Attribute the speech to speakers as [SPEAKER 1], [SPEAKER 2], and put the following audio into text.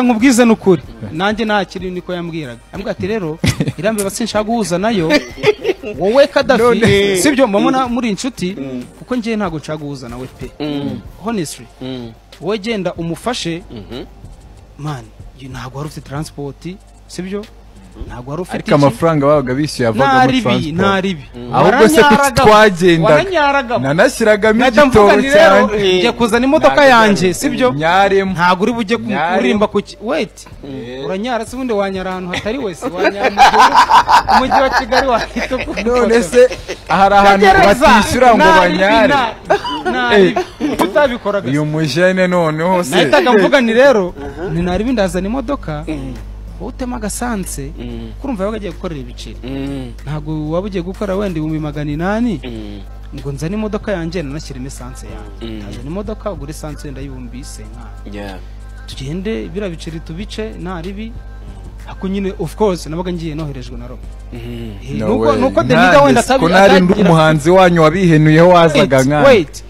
[SPEAKER 1] Kankubwize nukuri nanjye nta kiri niko yambwiraga ambwa ati rero irambe basinshaka guhuza nayo wowe Kadafi sibyo mbona muri inshuti kuko ngiye ntago nshaka guhuza nawe pe honestly wowe genda umufashe man ntago wari ufite transport sibyo ntago wari ufite
[SPEAKER 2] ariko amafaranga babaga bishyuye avaga mu transport
[SPEAKER 1] ntaribi
[SPEAKER 2] ahubwo se twagenda nanashyiragamo igitoro cyane
[SPEAKER 1] njye kuzana imodoka yanjye sibyo
[SPEAKER 2] nyaremo
[SPEAKER 1] ntago uri bujye kurimba ku wait uranyara se ubundi wanyara ahantu hatari wese wanyara mu mujyi wa Kigali wahita
[SPEAKER 2] none se ahari ahantu batishyura ngo banyare
[SPEAKER 1] tutabikoraga
[SPEAKER 2] uyu mujene noneho se
[SPEAKER 1] nahitaga mvuga ni rero nari bindazana imodoka utema gasanse kurumva bagagiye gukorera ibiceri ntago wabugiye gukora wenda 800 ngo nzane imodoka yanjye nanashyira essence yanjye azana imodoka ugure essence ndayibumbise nka tugende bira biceri tubice nta ribi ako nyine of course nabaga ngiye noherejwe na Robo
[SPEAKER 2] nuko Deniga wenda atabi umuhanzi wanyu wabihenuyeho wazaga nka
[SPEAKER 1] wait